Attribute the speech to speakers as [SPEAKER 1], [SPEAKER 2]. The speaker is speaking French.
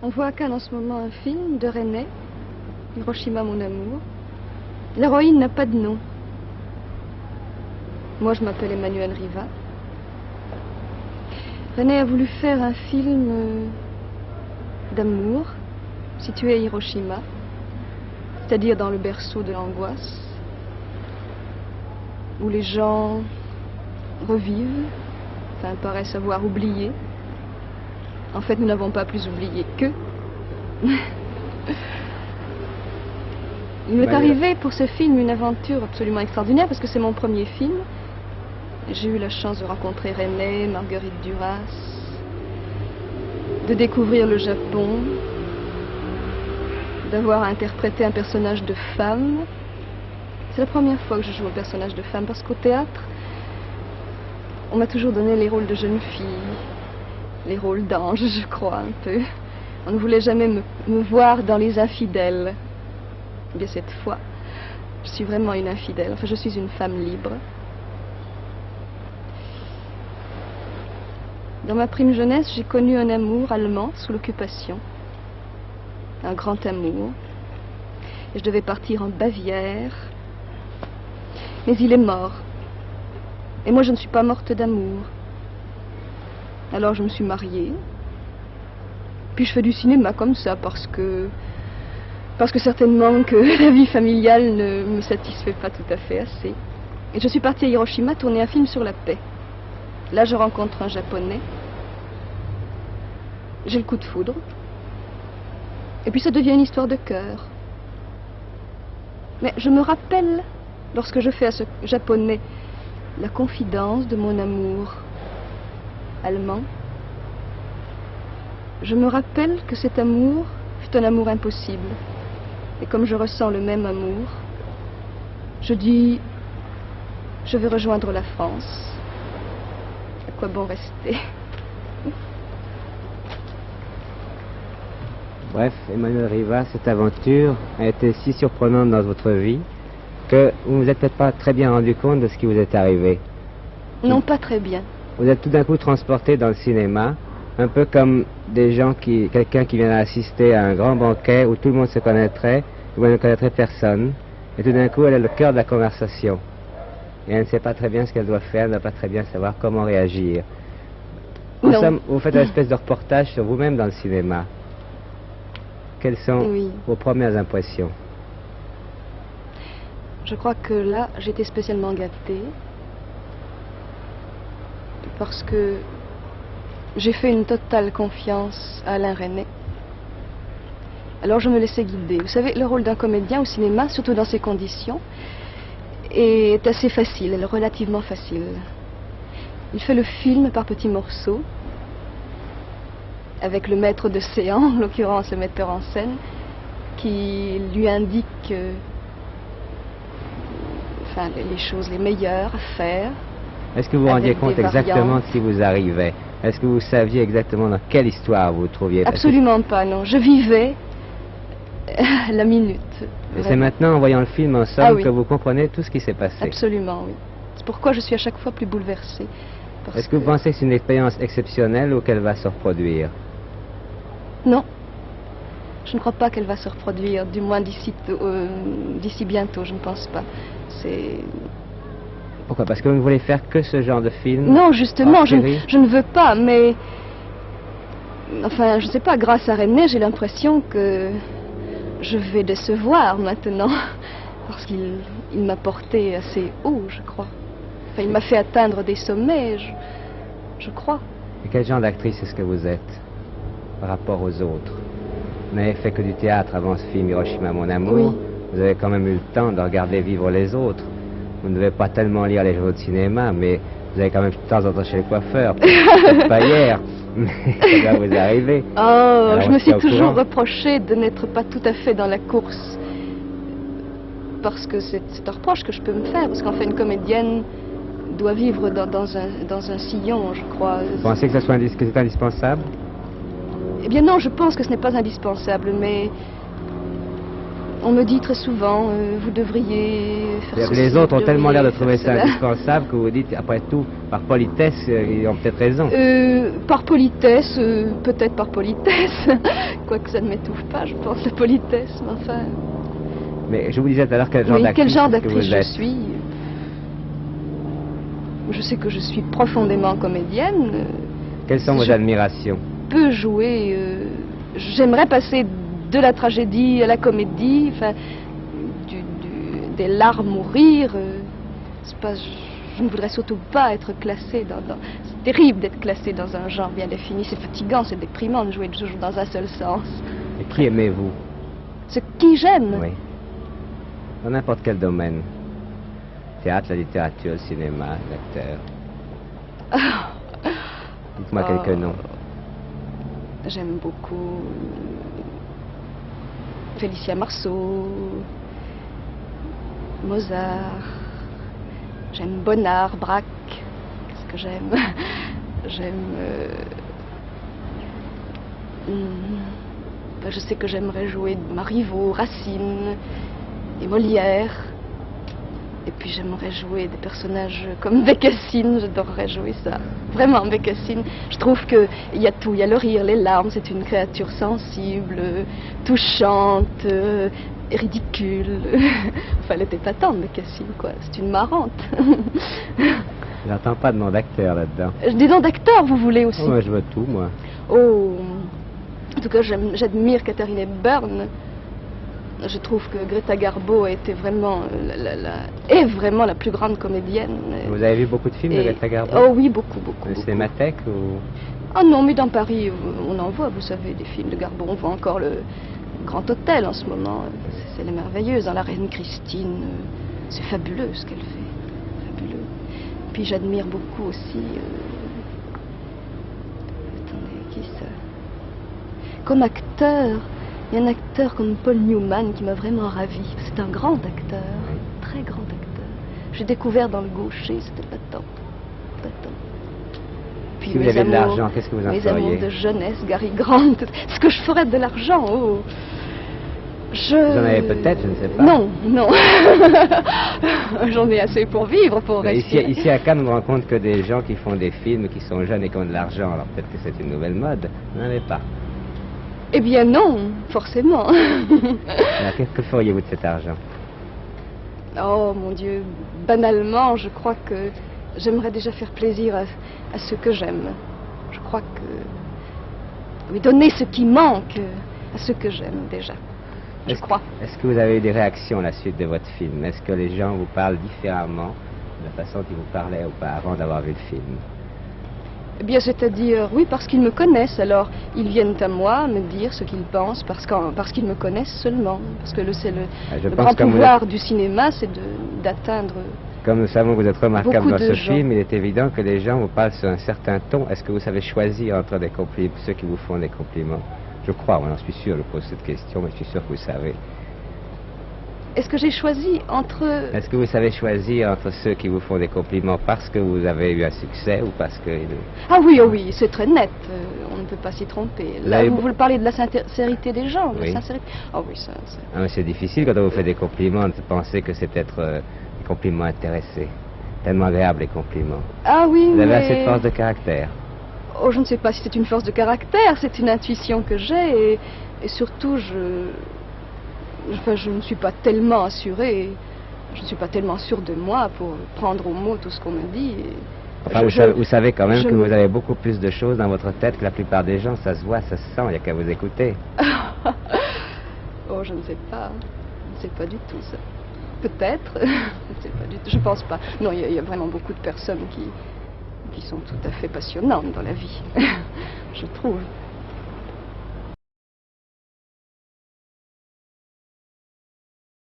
[SPEAKER 1] On voit à Cannes en ce moment un film de René, Hiroshima mon amour. L'héroïne n'a pas de nom. Moi, je m'appelle Emmanuelle Riva. René a voulu faire un film d'amour situé à Hiroshima, c'est-à-dire dans le berceau de l'angoisse, où les gens revivent, enfin paraissent avoir oublié. En fait, nous n'avons pas plus oublié qu'eux. Il m'est arrivé pour ce film une aventure absolument extraordinaire parce que c'est mon premier film. J'ai eu la chance de rencontrer René, Marguerite Duras, de découvrir le Japon, d'avoir interprété un personnage de femme. C'est la première fois que je joue un personnage de femme parce qu'au théâtre, on m'a toujours donné les rôles de jeune fille, les rôles d'ange, je crois, un peu. On ne voulait jamais me voir dans les infidèles. Eh bien, cette fois, je suis vraiment une infidèle. Enfin, je suis une femme libre. Dans ma prime jeunesse, j'ai connu un amour allemand sous l'occupation. Un grand amour. Et je devais partir en Bavière. Mais il est mort. Et moi, je ne suis pas morte d'amour. Alors, je me suis mariée. Puis, je fais du cinéma comme ça, parce que certainement que la vie familiale ne me satisfait pas tout à fait assez. Et je suis partie à Hiroshima tourner un film sur la paix. Là, je rencontre un Japonais. J'ai le coup de foudre. Et puis, ça devient une histoire de cœur. Mais je me rappelle, lorsque je fais à ce Japonais la confidence de mon amour allemand, je me rappelle que cet amour fut un amour impossible. Et comme je ressens le même amour, je dis, je vais rejoindre la France. À quoi bon rester?
[SPEAKER 2] Bref, Emmanuelle Riva, cette aventure a été si surprenante dans votre vie que vous ne vous êtes peut-être pas très bien rendu compte de ce qui vous est arrivé.
[SPEAKER 1] Non, pas très bien.
[SPEAKER 2] Vous êtes tout d'un coup transporté dans le cinéma, un peu comme quelqu'un qui vient assister à un grand banquet où tout le monde se connaîtrait, où elle ne connaîtrait personne, et tout d'un coup elle est le cœur de la conversation. Et elle ne sait pas très bien ce qu'elle doit faire, elle ne doit pas très bien savoir comment réagir. En somme, vous faites une espèce de reportage sur vous-même dans le cinéma. Quelles sont vos premières impressions?
[SPEAKER 1] Je crois que là, j'étais spécialement gâtée, parce que j'ai fait une totale confiance à Alain Resnais. Alors je me laissais guider. Vous savez, le rôle d'un comédien au cinéma, surtout dans ces conditions, est assez facile, relativement facile. Il fait le film par petits morceaux, avec le maître de séance, en l'occurrence le metteur en scène, qui lui indique les choses les meilleures à faire.
[SPEAKER 2] Est-ce que vous vous rendiez compte exactement de ce qui vous arrivait? Est-ce que vous saviez exactement dans quelle histoire vous vous trouviez?
[SPEAKER 1] Absolument pas, non. Je vivais la minute.
[SPEAKER 2] Et c'est maintenant, en voyant le film en somme, que vous comprenez tout ce qui s'est passé?
[SPEAKER 1] Absolument, oui. C'est pourquoi je suis à chaque fois plus bouleversée.
[SPEAKER 2] Est-ce que vous pensez que c'est une expérience exceptionnelle ou qu'elle va se reproduire?
[SPEAKER 1] Non. Je ne crois pas qu'elle va se reproduire, du moins d'ici bientôt, je ne pense pas.
[SPEAKER 2] Pourquoi? Parce que vous ne voulez faire que ce genre de film?
[SPEAKER 1] Non, justement, je ne veux pas, mais... Enfin, je ne sais pas, grâce à René, j'ai l'impression que je vais décevoir maintenant. Parce qu'il m'a porté assez haut, je crois. Enfin, il m'a fait atteindre des sommets, je crois.
[SPEAKER 2] Et quel genre d'actrice est-ce que vous êtes par rapport aux autres? Vous n'avez fait que du théâtre avant ce film Hiroshima mon amour.
[SPEAKER 1] Oui.
[SPEAKER 2] Vous avez quand même eu le temps de regarder vivre les autres. Vous ne devez pas tellement lire les journaux de cinéma, mais vous avez quand même de temps en temps chez le coiffeur. Peut-être pas hier, mais ça doit vous arriver.
[SPEAKER 1] Oh,
[SPEAKER 2] alors,
[SPEAKER 1] je me suis toujours reproché de n'être pas tout à fait dans la course. Parce que c'est un reproche que je peux me faire, parce qu'en fait une comédienne doit vivre dans un sillon, je crois.
[SPEAKER 2] Vous pensez que c'est indispensable? Eh
[SPEAKER 1] bien non, je pense que ce n'est pas indispensable, mais... On me dit très souvent, vous devriez faire ceci,
[SPEAKER 2] Les autres ont tellement l'air de trouver ça
[SPEAKER 1] cela.
[SPEAKER 2] indispensable que vous dites, après tout, par politesse, ils ont peut-être raison.
[SPEAKER 1] Par politesse, peut-être par politesse, quoique ça ne m'étouffe pas, je pense, la politesse, mais enfin...
[SPEAKER 2] Mais je vous disais tout à l'heure quel genre
[SPEAKER 1] Oui,
[SPEAKER 2] d'actrice
[SPEAKER 1] quel genre
[SPEAKER 2] est-ce que
[SPEAKER 1] d'actrice
[SPEAKER 2] vous
[SPEAKER 1] je
[SPEAKER 2] êtes?
[SPEAKER 1] suis? Je sais que je suis profondément comédienne.
[SPEAKER 2] Quelles sont vos admirations?
[SPEAKER 1] Peux jouer. J'aimerais passer de la tragédie à la comédie, enfin, des larmes au rire. C'est pas, je ne voudrais surtout pas être classée dans... C'est terrible d'être classée dans un genre bien défini. C'est fatigant, c'est déprimant de jouer toujours dans un seul sens.
[SPEAKER 2] Et qui aimez-vous?
[SPEAKER 1] Ce qui j'aime.
[SPEAKER 2] Oui. Dans n'importe quel domaine. Théâtre, la littérature, le cinéma, l'acteur. Dites-moi quelques noms.
[SPEAKER 1] J'aime beaucoup Félicia Marceau, Mozart, j'aime Bonnard, Braque, qu'est-ce que j'aime? J'aime... je sais que j'aimerais jouer Marivaux, Racine et Molière. Et puis j'aimerais jouer des personnages comme Bécassine, j'adorerais jouer ça. Vraiment, Bécassine. Je trouve qu'il y a tout, il y a le rire, les larmes, c'est une créature sensible, touchante, ridicule. Enfin, elle était patente, Bécassine, quoi. C'est une marrante.
[SPEAKER 2] J'entends pas de nom d'acteur là-dedans.
[SPEAKER 1] Des noms d'acteurs, vous voulez aussi?
[SPEAKER 2] Oh, moi, je veux tout, moi.
[SPEAKER 1] Oh, en tout cas, j'admire Katharine Hepburn. Je trouve que Greta Garbo était vraiment est vraiment la plus grande comédienne.
[SPEAKER 2] Vous avez vu beaucoup de films de Greta Garbo?
[SPEAKER 1] Oh oui, beaucoup, beaucoup.
[SPEAKER 2] Le Cinémathèque ou...
[SPEAKER 1] Ah non, mais dans Paris, on en voit, vous savez, des films de Garbo. On voit encore le Grand Hôtel en ce moment. C'est merveilleuse, dans La Reine Christine. C'est fabuleux ce qu'elle fait. Fabuleux. Puis j'admire beaucoup aussi... Attendez, qui ça? Comme acteur... Il y a un acteur comme Paul Newman qui m'a vraiment ravi. C'est un grand acteur, très grand acteur. J'ai découvert dans Le Gaucher, c'était patent. Puis
[SPEAKER 2] si vous avez de l'argent, qu'est-ce que vous en feriez?
[SPEAKER 1] Mes amours de jeunesse, Gary Grant. Ce que je ferais de l'argent, oh.
[SPEAKER 2] Vous en avez peut-être, je ne sais pas.
[SPEAKER 1] Non, non. J'en ai assez pour vivre, pour rester.
[SPEAKER 2] Ici à Cannes, on ne rencontre que des gens qui font des films, qui sont jeunes et qui ont de l'argent. Alors peut-être que c'est une nouvelle mode. Vous n'en avez pas.
[SPEAKER 1] Eh bien non, forcément.
[SPEAKER 2] Alors que feriez-vous de cet argent?
[SPEAKER 1] Oh mon Dieu, banalement, je crois que j'aimerais déjà faire plaisir à ceux que j'aime. Je crois que... Oui, donner ce qui manque à ceux que j'aime déjà. Je crois.
[SPEAKER 2] Est-ce que vous avez eu des réactions à la suite de votre film? Est-ce que les gens vous parlent différemment de la façon qu'ils vous parlaient auparavant d'avoir vu le film?
[SPEAKER 1] Eh bien, c'est-à-dire, oui, parce qu'ils me connaissent, alors ils viennent à moi me dire ce qu'ils pensent, parce qu'ils me connaissent seulement. Parce que le grand pouvoir du cinéma, c'est d'atteindre...
[SPEAKER 2] Comme nous savons que vous êtes remarquable dans ce
[SPEAKER 1] gens.
[SPEAKER 2] film, il est évident que les gens vous parlent sur un certain ton. Est-ce que vous savez choisir entre ceux qui vous font des compliments? Je crois, moi, j'en suis sûr, je pose cette question, mais je suis sûr que vous savez.
[SPEAKER 1] Est-ce que j'ai choisi entre...
[SPEAKER 2] Est-ce que vous savez choisir entre ceux qui vous font des compliments parce que vous avez eu un succès ou parce que...
[SPEAKER 1] Ah oui, oh oui, c'est très net, on ne peut pas s'y tromper. Là, vous parlez de la sincérité des gens,
[SPEAKER 2] oui.
[SPEAKER 1] La sincérité... Oh oui, ça...
[SPEAKER 2] Ah, mais c'est difficile quand on vous fait des compliments de penser que c'est peut-être des compliments intéressés. Tellement agréables les compliments.
[SPEAKER 1] Ah oui,
[SPEAKER 2] vous avez assez de force de caractère.
[SPEAKER 1] Oh, je ne sais pas si c'est une force de caractère, c'est une intuition que j'ai et surtout je ne suis pas tellement assurée, je ne suis pas tellement sûre de moi pour prendre au mot tout ce qu'on me dit.
[SPEAKER 2] Enfin, vous savez quand même que vous avez beaucoup plus de choses dans votre tête que la plupart des gens, ça se voit, ça se sent, il n'y a qu'à vous écouter.
[SPEAKER 1] Oh, je ne sais pas, je ne sais pas du tout ça. Peut-être, je ne sais pas du tout, je pense pas. Non, il y a vraiment beaucoup de personnes qui sont tout à fait passionnantes dans la vie, je trouve.